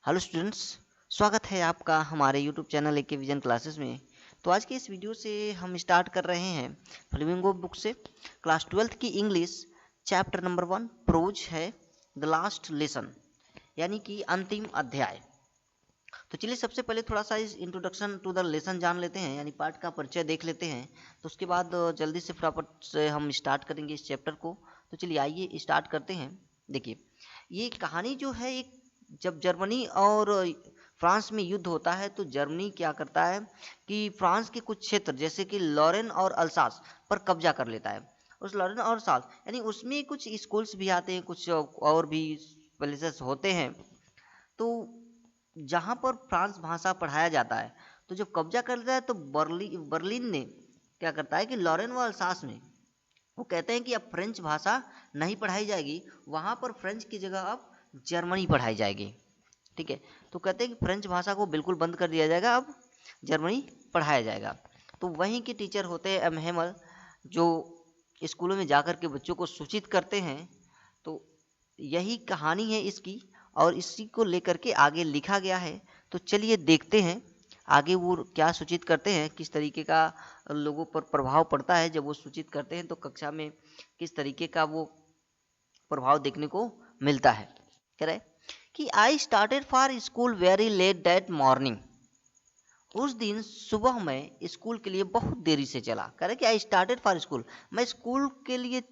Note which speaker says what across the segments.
Speaker 1: Hello students, स्वागत है आपका हमारे YouTube channel AK vision classes में। तो आज के इस वीडियो से हम स्टार्ट कर रहे हैं फ्लेमिंगो बुक से क्लास 12th की इंग्लिश चैप्टर नंबर 1 प्रोज है द लास्ट लेसन, यानी कि अंतिम अध्याय। तो चलिए सबसे पहले थोड़ा सा इस इंट्रोडक्शन टू द लेसन जान लेते हैं, यानी पाठ का परिचय देख लेते हैं। तो उसके बाद जल्दी से फटाफट से हम स्टार्ट करेंगे इस चैप्टर को। तो चलिए आइए स्टार्ट करते हैं। देखिए, ये कहानी जो है, एक जब जर्मनी और फ्रांस में युद्ध होता है तो जर्मनी क्या करता है कि फ्रांस के कुछ क्षेत्र जैसे कि लॉरेन और अल्सास पर कब्जा कर लेता है। उस लॉरेन और अल्सास यानी उसमें कुछ स्कूल्स भी आते हैं, कुछ और भी प्लेसेस होते हैं। तो जहाँ पर फ्रांस भाषा पढ़ाया जाता है, तो जब कब्जा कर लेता है तो बर्लिन ने क्या करता है कि लॉरेन व अल्सास में वो कहते हैं कि अब फ्रेंच भाषा नहीं पढ़ाई जाएगी, वहाँ पर फ्रेंच की जगह अब जर्मनी पढ़ाई जाएगी। ठीक है, तो कहते हैं कि फ्रेंच भाषा को बिल्कुल बंद कर दिया जाएगा, अब जर्मनी पढ़ाया जाएगा। तो वहीं के टीचर होते हैं एम हेमल, जो स्कूलों में जाकर के बच्चों को सूचित करते हैं। तो यही कहानी है इसकी, और इसी को लेकर के आगे लिखा गया है। तो चलिए देखते हैं आगे वो क्या सूचित करते हैं, किस तरीके का लोगों पर प्रभाव पड़ता है जब वो सूचित करते हैं, तो कक्षा में किस तरीके का वो प्रभाव देखने को मिलता है। कह रहे कि I started for school very let that morning. उस दिन सुबह मैं स्कूल के लिए बहुत देरी से चला। कह रहे कि आई स्टार्टेड फॉर स्कूल, मैं स्कूल के लिए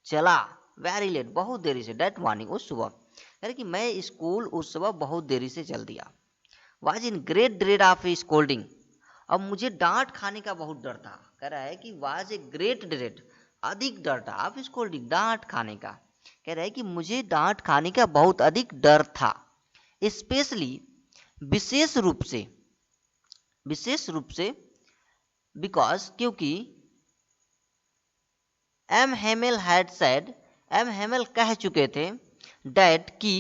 Speaker 1: चला वेरी लेट, बहुत देरी से, दैट मॉर्निंग, उस सुबह। कह रहे कि मैं स्कूल उस सुबह बहुत देरी से चल दिया। Was in great dread of A scolding, अब मुझे डांट खाने का बहुत डर था। कह रहा है कि वाज ए ग्रेट ड्रेड, अधिक डर था, ऑफ स्कोल्डिंग, डांट खाने का। कह रहा है कि मुझे डांट खाने का बहुत अधिक डर था। स्पेशली, विशेष रूप से, विशेष रूप से, बिकॉज, क्योंकि M Hamel had said, M Hamel कह चुके थे, डैट की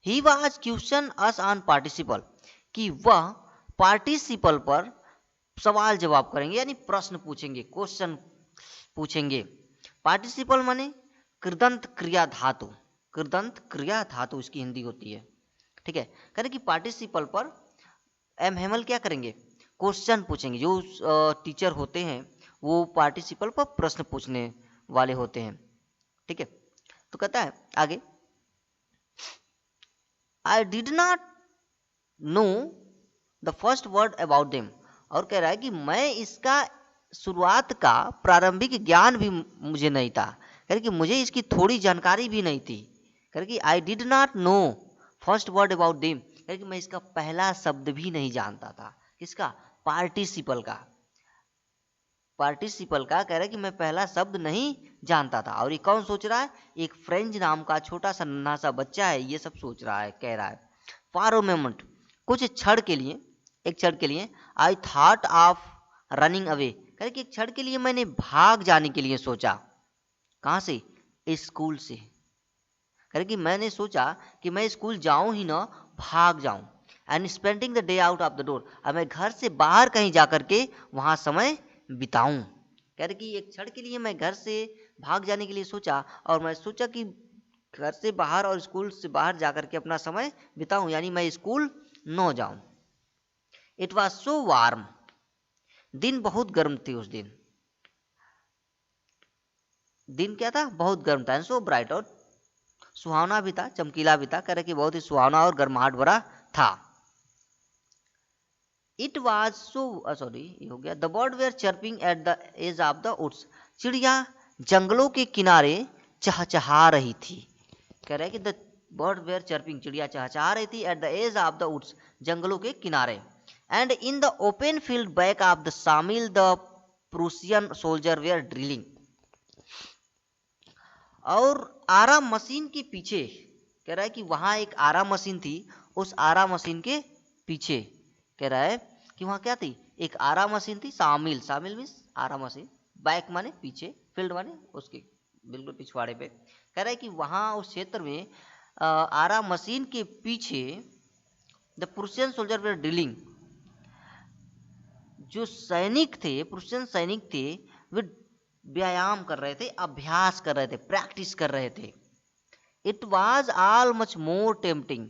Speaker 1: he was question us on participle, कि वह पार्टिसिपल पर सवाल जवाब करेंगे, यानी प्रश्न पूछेंगे, क्वेश्चन पूछेंगे। पार्टिसिपल माने कृदंत क्रिया धातु, कृदंत क्रिया धातु इसकी हिंदी होती है। ठीक है, करें कि पार्टिसिपल पर एम हेमल क्या करेंगे, क्वेश्चन पूछेंगे। जो टीचर होते हैं वो पार्टिसिपल पर प्रश्न पूछने वाले होते हैं। ठीक है, तो कहता है आगे, I did not know the first word about them, और कह रहा है कि मैं इसका शुरुआत का प्रारंभिक ज्ञान भी मुझे नहीं था। कह रहे कि मुझे इसकी थोड़ी जानकारी भी नहीं थी। कह रहे कि I did not know first word about them, कह रहे कि मैं इसका पहला शब्द भी नहीं जानता था। किसका? पार्टिसिपल का। पार्टिसिपल का कह रहा है कि मैं पहला शब्द नहीं जानता था। और ये कौन सोच रहा है? एक फ्रेंच नाम का छोटा सा नन्हा सा बच्चा है, ये सब सोच रहा है, कह रहा है। फॉर अ मोमेंट, कुछ क्षण के लिए, एक क्षण के लिए, I thought of running away, कह रहे कि एक क्षण के लिए मैंने भाग जाने के लिए सोचा। कहाँ से? स्कूल से। कह रहे कि मैंने सोचा कि मैं स्कूल जाऊं ही ना, भाग जाऊं। And spending the day out of the door, अब मैं घर से बाहर कहीं जा करके वहां समय बिताऊं। कह रहे कि एक क्षण के लिए मैं घर से भाग जाने के लिए सोचा, और मैं सोचा कि घर से बाहर और स्कूल से बाहर जा करके अपना समय बिताऊं, यानी मैं स्कूल न जाऊं। इट वॉज सो वार्म, दिन बहुत गर्म थी उस दिन। दिन क्या था? बहुत गर्म था। सो ब्राइट, और सुहावना भी था, चमकीला भी था। कह रहे कि बहुत ही सुहावना और गर्माहट भरा था। इट वॉज सो, सॉरी ये हो गया, the bird were chirping at the edge of the woods, चिड़िया जंगलों के किनारे चहचहा रही थी। कह रहे कि द बर्ड वेयर चर्पिंग, चिड़िया चहचहा रही थी, at the edge of the woods, जंगलों के किनारे। And in the open field back of the sawmill the Prussian soldier were drilling, और आरा मशीन के पीछे, कह रहा है कि वहां एक आरा मशीन थी, उस आरा मशीन के पीछे, कह रहा है कि वहां क्या थी? एक आरा मशीन थी। शामिल, शामिल मीन्स आरा मशीन, बैक माने पीछे, फील्ड माने उसके बिल्कुल पिछवाड़े पे। कह रहा है कि वहां उस क्षेत्र में आरा मशीन के पीछे the Prussian soldier were drilling, जो सैनिक थे, प्रूसियन सैनिक थे, वे व्यायाम कर रहे थे, अभ्यास कर रहे थे, प्रैक्टिस कर रहे थे। It was all much more tempting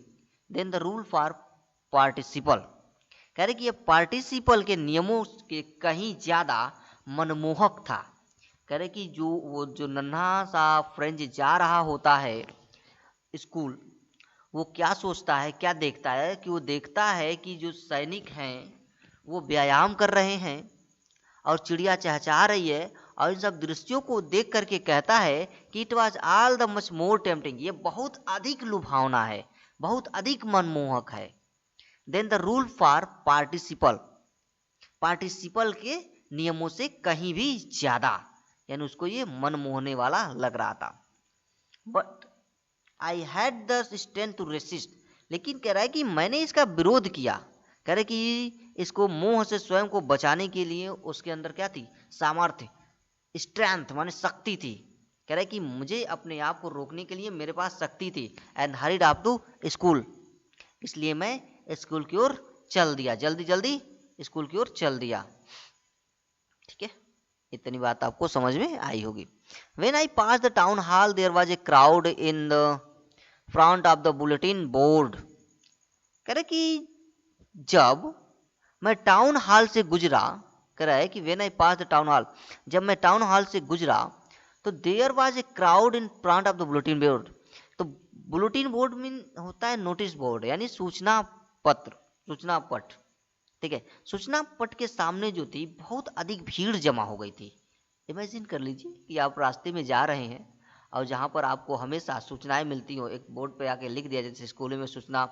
Speaker 1: than the rule for participle. कह रहे कि ये पार्टिसिपल के नियमों के कहीं ज्यादा मनमोहक था। कह रहे कि जो नन्हा सा फ्रेंच जा रहा होता है स्कूल, वो क्या सोचता है, क्या देखता है कि वो देखता है कि जो सैनिक हैं वो व्यायाम कर रहे हैं और चिड़िया चहचहा रही है, और इन सब दृश्यों को देख करके कहता है कि it was all the much more tempting, ये बहुत अधिक लुभावना है, बहुत अधिक मनमोहक है। Than the rule for participle, participle के नियमों से कहीं भी ज्यादा, यानी उसको ये मन मोहने वाला लग रहा था। But I had the strength to resist, लेकिन कह रहा है कि मैंने इसका विरोध किया। कह रहे कि इसको मोह से स्वयं को बचाने के लिए उसके अंदर क्या थी, सामर्थ्य, स्ट्रेंथ माने शक्ति थी। कह रहा है कि मुझे अपने आप को रोकने के लिए मेरे पास शक्ति थी। And hurried up to school, इसलिए मैं स्कूल की ओर चल दिया, जल्दी जल्दी स्कूल की ओर चल दिया। ठीक है, इतनी बात आपको समझ में आई होगी। When I passed the town hall, there was a crowd in the front of the bulletin board. कह रहे कि जब मैं टाउन हॉल से गुजरा, कह रहा है कि when I passed the town hall, जब मैं टाउन हॉल से गुजरा तो there was a crowd in front of the bulletin board. तो बुलेटिन बोर्ड मीन होता है नोटिस बोर्ड, यानी सूचना पत्र, सूचना पट। ठीक है, सूचना पट के सामने जो थी बहुत अधिक भीड़ जमा हो गई थी। इमेजिन कर लीजिए कि आप रास्ते में जा रहे हैं और जहाँ पर आपको हमेशा सूचनाएं मिलती हो, एक बोर्ड पे आके लिख दिया, जैसे स्कूलों में सूचना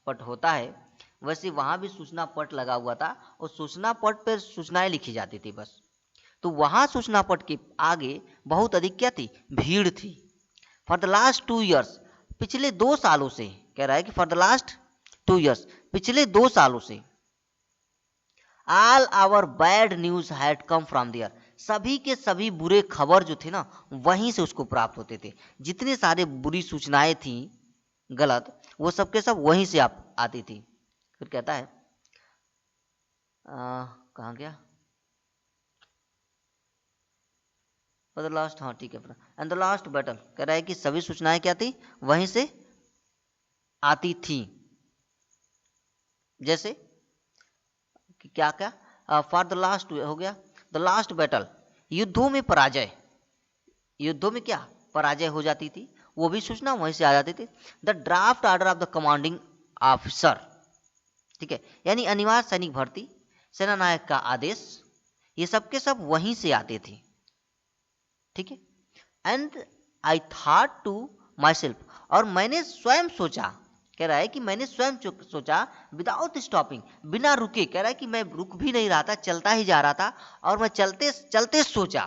Speaker 1: पट होता है वैसे वहाँ भी सूचना पट लगा हुआ था और सूचना पट पर सूचनाएं लिखी जाती थी बस। तो वहाँ सूचना पट के आगे बहुत अधिक क्या थी, भीड़ थी। फॉर द लास्ट 2 ईयर्स, पिछले 2 सालों से, कह रहा है कि फॉर द लास्ट 2 ईयर्स, पिछले 2 सालों से, all our bad news had come from there, सभी के सभी बुरे खबर जो थे ना वहीं से उसको प्राप्त होते थे। जितने सारे बुरी सूचनाएं थी गलत, वो सब के सब वहीं से आती थी। फिर कहता है कहाँ गया, फॉर द लास्ट, हाँ ठीक है, एंड द लास्ट बैटल, कह रहा है कि सभी सूचनाएं क्या थी, वहीं से आती थी। जैसे कि क्या क्या, फॉर द लास्ट हो गया, द लास्ट बैटल, युद्धों में पराजय, युद्धों में क्या पराजय हो जाती थी, वो भी सूचना वहीं से आ जाती थी। The draft order of the commanding officer, ठीक है, यानी अनिवार्य सैनिक भर्ती, सेना नायक का आदेश, ये सब के सब वहीं से आते थे। ठीक है, and I thought to myself, और मैंने स्वयं सोचा, कह रहा है कि मैंने स्वयं सोचा, विदाउट स्टॉपिंग, बिना रुके, कह रहा है कि मैं रुक भी नहीं रहा था, चलता ही जा रहा था, और मैं चलते चलते सोचा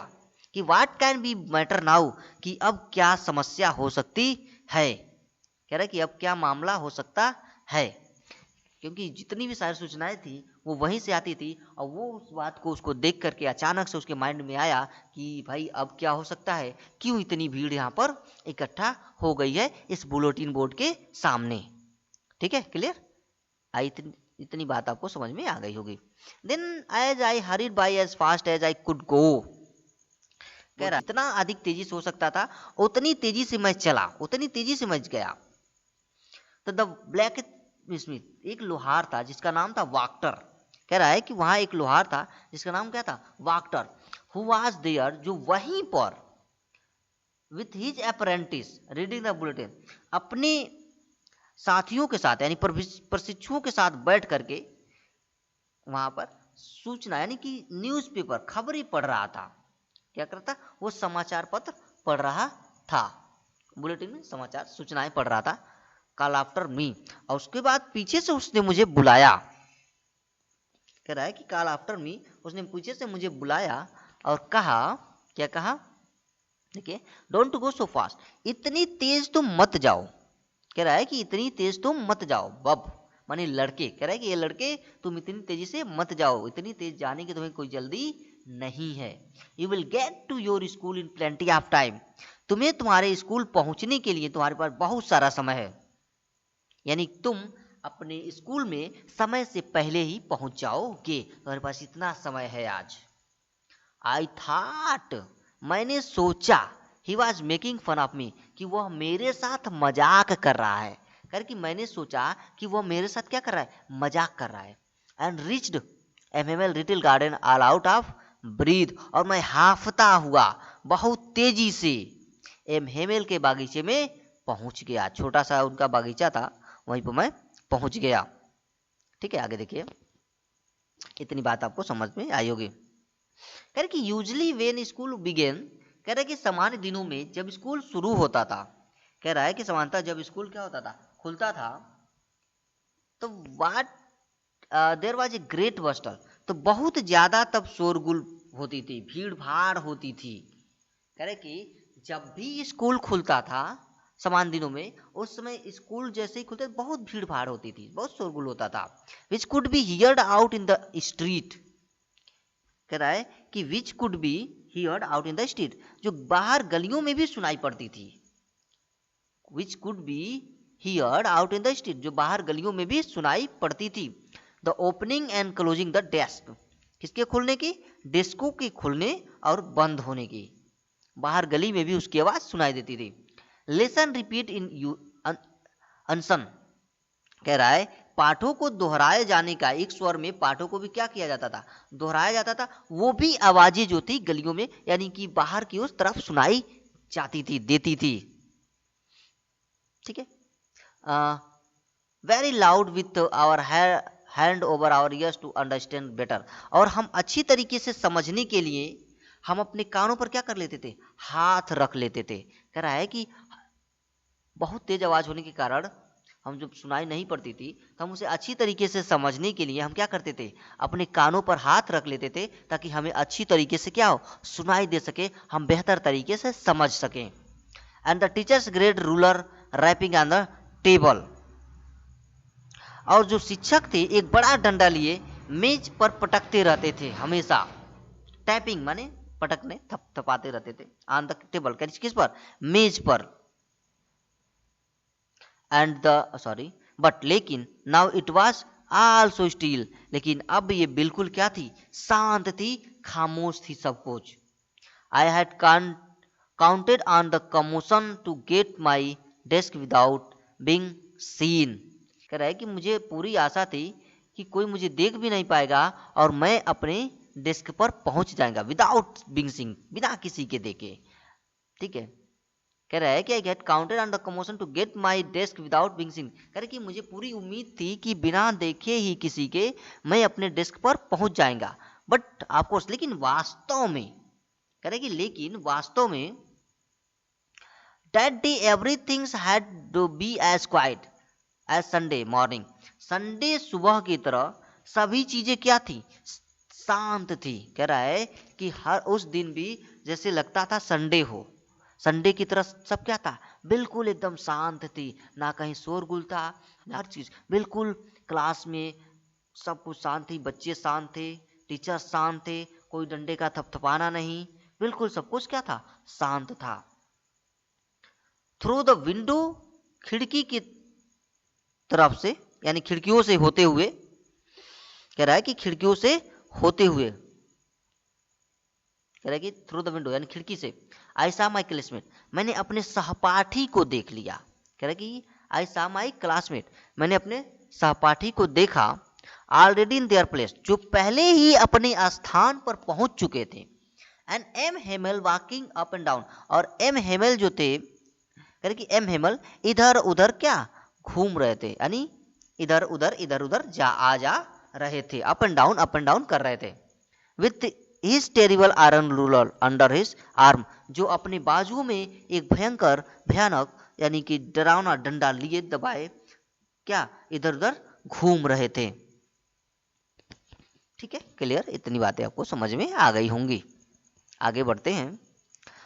Speaker 1: कि what can be matter now, कि अब क्या समस्या हो सकती है, कह रहा है कि अब क्या मामला हो सकता है, क्योंकि जितनी भी सारी सूचनाएं थी वो वहीं से आती थी। और वो उस बात को उसको देख करके अचानक से उसके माइंड में आया कि भाई अब क्या हो सकता है, क्यों इतनी भीड़ यहाँ पर इकट्ठा हो गई है इस बुलेटिन बोर्ड के सामने। ठीक है, क्लियर, आई इतनी बात आपको समझ में आ गई होगी। Then as I hurried by as fast as I could go, कह रहा इतना अधिक तेजी से हो सकता था उतनी तेजी से मैं चला, उतनी तेजी से मैं गया। तो द ब्लैक स्मिथ, एक लोहार था जिसका नाम था वाक्टर, कह रहा है कि वहां एक लोहार था जिसका नाम क्या था, वाक्टर, हु वाज देयर, जो वहीं पर, with his apprentice reading the bulletin, अपने साथियों के साथ यानी प्रशिक्षुओं के साथ बैठ करके वहां पर सूचना यानी कि न्यूज़पेपर, खबरें पढ़ रहा था। क्या करता, वो समाचार पत्र पढ़ रहा था, बुलेटिन में समाचार सूचनाएं पढ़ रहा था। कॉल आफ्टर मी, और उसके बाद पीछे से उसने मुझे बुलाया, कह रहा है कि कॉल आफ्टर मी, उसने पीछे से मुझे बुलाया और कहा, क्या कहा, देखिए, डोंट गो सो फास्ट, इतनी तेज तुम मत जाओ, कह रहा है कि इतनी तेज तुम मत जाओ, बब माने लड़के, कह रहा है कि ये लड़के तुम इतनी तेजी से मत जाओ, इतनी तेज जाने की तुम्हें कोई जल्दी नहीं है। You will get to your school in plenty of time, तुम्हें तुम्हारे स्कूल पहुंचने के लिए तुम्हारे पास बहुत सारा समय है, यानी तुम अपने स्कूल में समय से पहले ही पहुंच जाओगे, तुम्हारे पास इतना समय है आज। आई थॉट, मैंने सोचा, he was making fun of me, कि वह मेरे साथ मजाक कर रहा है। कि मैंने सोचा कि वह मेरे साथ क्या कर रहा है, मजाक कर रहा है। And reached M Hamel's little garden all out of breath, और मैं हाफता हुआ बहुत तेजी से एमएमएल के बागीचे में पहुंच गया। छोटा सा उनका बागीचा था, वहीं पर मैं पहुंच गया। ठीक है, आगे देखिए, इतनी बात आपको समझ में आई होगी। कह रहे कि यूजली व्हेन स्कूल बिगेन, कह रहे कि सामान्य दिनों में जब स्कूल शुरू होता था, कह रहा है कि समानता जब स्कूल क्या होता था, खुलता था, तो what there was a great bustle, तो बहुत ज्यादा तब शोरगुल होती थी, भीड़ भाड़ होती थी। कह रहे कि जब भी स्कूल खुलता था समान दिनों में, उस समय स्कूल जैसे ही खुलते बहुत भीड़ भाड़ होती थी, बहुत शोरगुल होता था। Which could be heard out in the street, कह रहा है कि which could be heard out in the street, जो बाहर गलियों में भी सुनाई पड़ती थी। Which could be heard out in the street, जो बाहर गलियों में भी सुनाई पड़ती थी। The opening and closing the desk, किसके खुलने की, डेस्कों के खुलने और बंद होने की, बाहर गली में भी उसकी आवाज सुनाई देती थी। लेसन रिपीट इन अनसन, कह रहा है पाठों को दोहराए जाने का, एक स्वर में पाठों को भी क्या किया जाता था, दोहराया जाता था। वो भी आवाजें जो थी गलियों में, यानी कि बाहर की उस तरफ सुनाई जाती थी, देती थी। ठीक है, very loud with our hand over our ears to understand better, और हम अच्छी तरीके से समझने के लिए हम अपने कानों पर क्या कर लेते थे, हाथ रख लेते थे। कह रहा है कि बहुत तेज आवाज होने के कारण हम जब सुनाई नहीं पड़ती थी, तो हम उसे अच्छी तरीके से समझने के लिए हम क्या करते थे, अपने कानों पर हाथ रख लेते थे, ताकि हमें अच्छी तरीके से क्या हो, सुनाई दे सके, हम बेहतर तरीके से समझ सकें। And the teachers great ruler rapping on the table, और जो शिक्षक थे एक बड़ा डंडा लिए मेज पर पटकते रहते थे हमेशा। टैपिंग माने पटकने, थपथपाते रहते थे। ऑन द टेबल, किस पर, मेज पर। एंड द सॉरी बट लेकिन now it was also still, लेकिन अब ये बिल्कुल क्या थी, शांत थी, खामोश थी सब कुछ। I had counted on the commotion to get my desk without being seen, कह रहा है कि मुझे पूरी आशा थी कि कोई मुझे देख भी नहीं पाएगा और मैं अपने डेस्क पर पहुंच जाएगा, विदाउट बीइंग सीन, बिना किसी के देखे। ठीक है, कह रहा है कि I get counted on the commotion to get my desk without being seen, कह रहे कि मुझे पूरी उम्मीद थी कि बिना देखे ही किसी के मैं अपने डेस्क पर पहुंच जाएगा। बट ऑफकोर्स, लेकिन वास्तव में, कह रहे कि लेकिन वास्तव में, that day everything had to be as quiet as Sunday morning, Sunday सुबह की तरह सभी चीजें क्या थी, शांत थी। कह रहा है कि हर उस दिन भी जैसे लगता था संडे हो, संडे की तरह सब क्या था, बिल्कुल एकदम शांत थी, ना कहीं शोरगुल था, हर चीज बिल्कुल, क्लास में सब कुछ शांत थी, बच्चे शांत थे, टीचर शांत थे, कोई डंडे का थपथपाना नहीं, बिल्कुल सब कुछ क्या था, शांत था। थ्रू द विंडो, खिड़की की तरफ से, यानी खिड़कियों से होते हुए, कह रहा है कि खिड़कियों से होते हुए, कह रहा है कि थ्रू द विंडो यानी खिड़की से, आई सा माई क्लासमेट, मैंने अपने सहपाठी को देख लिया। कह रहा है कि आई सा माई क्लासमेट, मैंने अपने सहपाठी को देखा, ऑलरेडी इन देयर प्लेस, जो पहले ही अपने स्थान पर पहुंच चुके थे। And M Hamel walking up and down, और एम हेमल जो थे, कह रहे कि एम हेमल इधर उधर क्या घूम रहे थे, यानी इधर उधर आ जा रहे थे, अप एंड डाउन कर रहे थे। With his terrible iron ruler under his arm, जो अपने बाजुओं में एक भयानक यानी कि डरावना डंडा लिए दबाए क्या इधर उधर घूम रहे थे। ठीक है, क्लियर, इतनी बातें आपको समझ में आ गई होंगी। आगे बढ़ते हैं।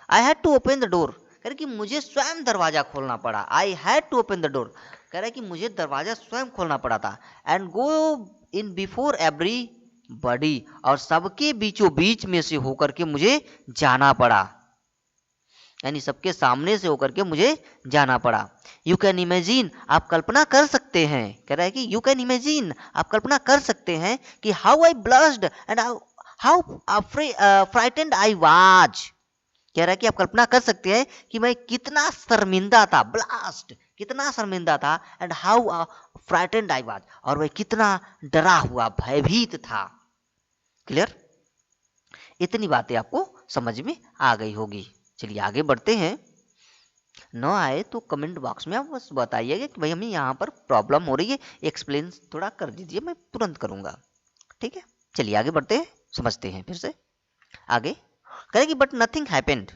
Speaker 1: I had to open the door, कह रहे कि मुझे स्वयं दरवाजा खोलना पड़ा। I had to open the door, कह रहा है कि मुझे दरवाजा स्वयं खोलना पड़ा था। And go in before everybody, और सबके बीचों बीच में से होकर के मुझे जाना पड़ा, यानी सबके सामने से होकर के मुझे जाना पड़ा। यू कैन इमेजिन, आप कल्पना कर सकते हैं, कह रहा है कि यू कैन इमेजिन, आप कल्पना कर सकते हैं कि how I blushed and how frightened I was, कह रहा है कि आप कल्पना कर सकते हैं कि मैं कितना शर्मिंदा था, ब्लास्ट, कितना शर्मिंदा था, and how frightened I was, और वह कितना डरा हुआ, भयभीत था। क्लियर? इतनी बातें आपको समझ में आ गई होगी। चलिए आगे बढ़ते हैं। न आए तो कमेंट बॉक्स में आप बस बताइएगा कि भाई हमें यहाँ पर प्रॉब्लम हो रही है, एक्सप्लेन थोड़ा कर दीजिए, मैं तुरंत करूँगा। ठीक है, चलिए आगे बढ़ते हैं, समझते हैं फिर से आगे। कह रहे कि बट नथिंग हैपेंड,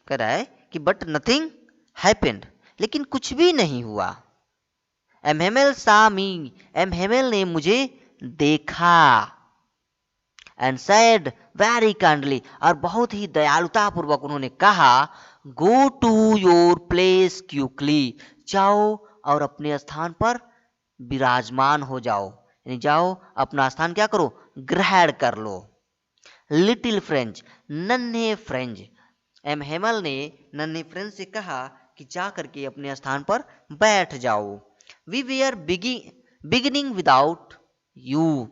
Speaker 1: कह रहा है कि बट नथिंग हैपेंड, लेकिन कुछ भी नहीं हुआ। एमहेमेल सा मी, एमहेमेल ने मुझे देखा, एंड सैड वेरी काइंडली, और बहुत ही दयालुता पूर्वक उन्होंने कहा, go to your place quickly, जाओ और अपने स्थान पर विराजमान हो जाओ, यानी जाओ अपना स्थान क्या करो, ग्रहण कर लो। लिटिल फ्रेंच, नन्हे फ्रेंच, एम हेमल ने नन्हे फ्रेंच से कहा कि जा करके अपने स्थान पर बैठ जाओ। We were beginning without you,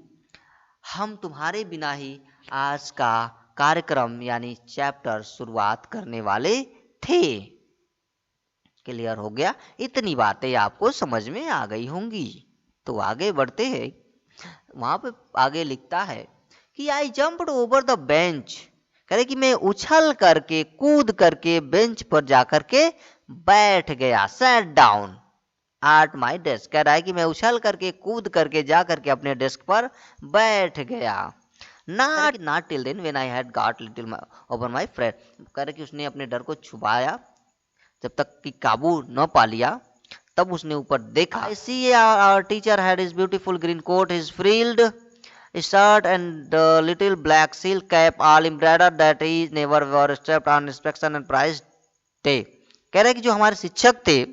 Speaker 1: हम तुम्हारे बिना ही आज का कार्यक्रम यानी चैप्टर शुरुआत करने वाले थे। क्लियर हो गया? इतनी बातें आपको समझ में आ गई होंगी। तो आगे बढ़ते हैं। वहां पे आगे लिखता है कि आई जंप्ड ओवर द बेंच, कह रहे कि मैं उछल करके, कूद करके बेंच पर जाकर के बैठ गया, set down at my desk, कह रहा है कि मैं उछल करके, कूद करके, जा करके अपने डेस्क पर बैठ गया। Not till then when I had got little over my friend, कह रहे कि उसने अपने डर को छुपाया जब तक कि काबू न पा लिया, तब उसने ऊपर देखा। I see our teacher had his beautiful green coat, his frilled shirt and little black silk cap all embroidered that he never wore except on inspection and prize day, कह रहे कि जो हमारे शिक्षक थे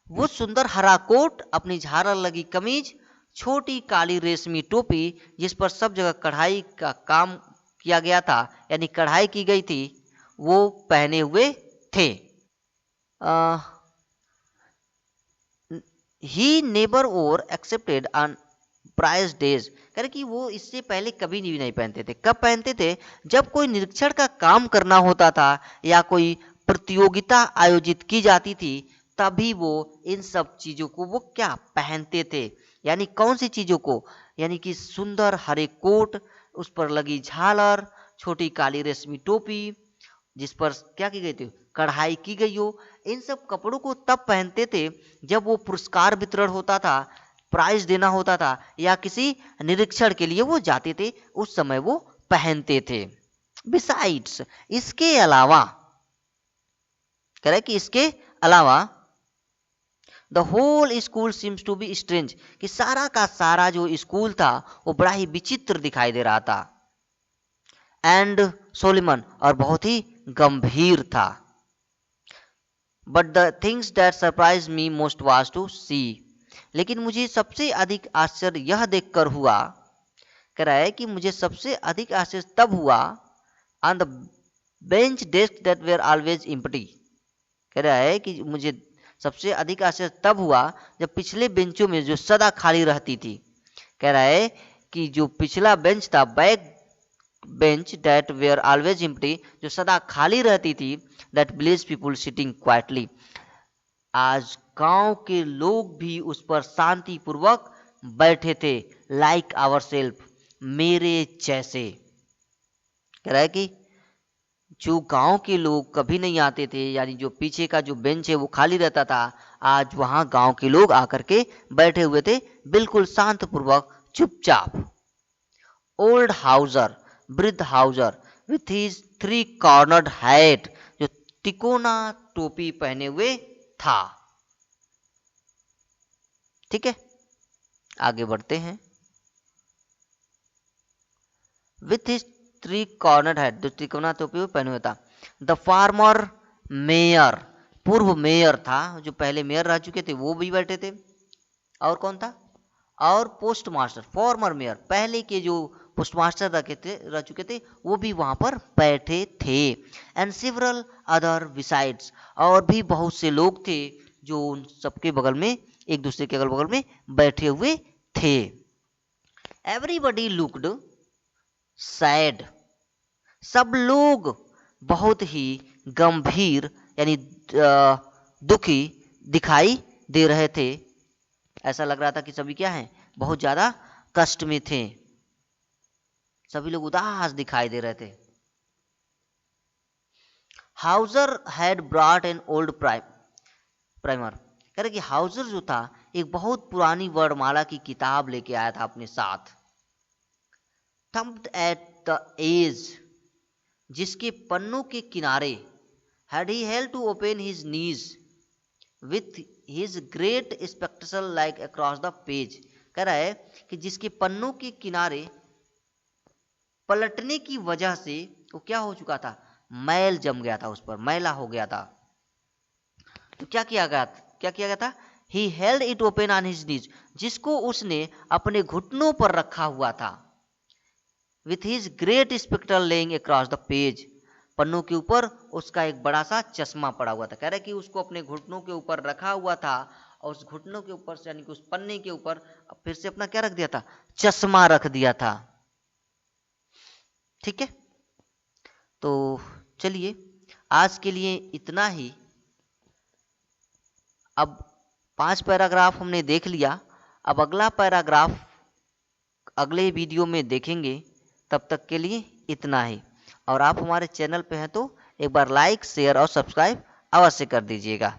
Speaker 1: वो सुंदर हरा कोट, अपनी झालर लगी कमीज, छोटी काली रेशमी टोपी जिस पर सब जगह कढ़ाई का काम किया गया था, यानी कढ़ाई की गई थी, वो पहने हुए थे। He never over accepted on prize days, कह रहे कि वो इससे पहले कभी भी नहीं पहनते थे। कब पहनते थे? जब कोई निरीक्षण का काम करना होता था या कोई प्रतियोगिता आयोजित की जाती थी, तभी वो इन सब चीजों को वो क्या पहनते थे। यानी कौन सी चीजों को? यानी कि सुंदर हरे कोट, उस पर लगी झालर, छोटी काली रेशमी टोपी जिस पर क्या की गई थी, कढ़ाई की गई हो। इन सब कपड़ों को तब पहनते थे जब वो पुरस्कार वितरण होता था, प्राइज देना होता था, या किसी निरीक्षण के लिए वो जाते थे, उस समय वो पहनते थे। बिसाइड्स, इसके अलावा, कह रहे कि इसके अलावा, the whole school seems to be strange, कि सारा का सारा जो स्कूल था वो बड़ा ही विचित्र दिखाई दे रहा था। एंड सोलिमन, और बहुत ही गंभीर था। But the things that surprise me most was to see, लेकिन मुझे सबसे अधिक आश्चर्य यह देखकर हुआ, कह रहा है कि मुझे सबसे अधिक आश्चर्य तब हुआ, on the bench desk that were always empty, कह रहा है कि मुझे सबसे अधिक आश्चर्य तब हुआ जब पिछले बेंचों में जो सदा खाली रहती थी, कह रहा है कि जो पिछला बेंच था, back bench that were always empty, जो सदा खाली रहती थी, that village people sitting quietly, आज गांव के लोग भी उस पर शांति पूर्वक बैठे थे, लाइक आवर सेल्फ, मेरे जैसे। कह रहा है कि जो गांव के लोग कभी नहीं आते थे, यानी जो पीछे का जो बेंच है वो खाली रहता था, आज वहां गांव के लोग आकर के बैठे हुए थे, बिल्कुल शांत पूर्वक, चुपचाप। ओल्ड हाउजर, वृद्ध Houser, with his 3 cornered hat, जो तिकोना टोपी पहने हुए था। ठीक है, आगे बढ़ते हैं। विथ हिज 3 कॉर्नर्ड हैट, जो तिकोना टोपी पहने हुए था। द फार्मर मेयर, पूर्व मेयर था, जो पहले मेयर रह चुके थे वो भी बैठे थे। और कौन था? और पोस्ट मास्टर, फॉर्मर मेयर, पहले के जो पोस्ट मास्टर रह चुके थे वो भी वहां पर बैठे थे। एंड सेवरल अदर बिसाइड्स, और भी बहुत से लोग थे जो उन सबके बगल में, एक दूसरे के अगल बगल में बैठे हुए थे। एवरीबडी लुक्ड सैड, सब लोग बहुत ही गंभीर यानी दुखी दिखाई दे रहे थे। ऐसा लग रहा था कि सभी क्या हैं, बहुत ज्यादा कष्ट में थे, सभी लोग उदास दिखाई दे रहे थे। Houser had brought an old primer, कह रहे कि हाउजर जो था एक बहुत पुरानी वर्णमाला की किताब लेके आया था अपने साथ। थम्प्ड एट द एज, जिसके पन्नों के किनारे, had he held to open his knees with his great spectacle like across the page, कह रहा है कि जिसके पन्नों के किनारे पलटने की वजह से वो क्या हो चुका था, मैल जम गया था, उस पर मैला हो गया था। तो क्या किया गया था, he held it open on his knees, जिसको उसने अपने घुटनों पर रखा हुआ था। With his great spectacle laying across the page, पन्नों के ऊपर उसका एक बड़ा सा चश्मा पड़ा हुआ था। कह रहे कि उसको अपने घुटनों के ऊपर रखा हुआ था और उस घुटनों के ऊपर से यानी कि उस पन्ने के ऊपर फिर से अपना क्या रख दिया था, चश्मा रख दिया था। ठीक है, तो चलिए आज के लिए इतना ही। अब 5 पैराग्राफ हमने देख लिया, अब अगला पैराग्राफ अगले वीडियो में देखेंगे। तब तक के लिए इतना ही, और आप हमारे चैनल पे हैं तो एक बार लाइक शेयर और सब्सक्राइब अवश्य कर दीजिएगा।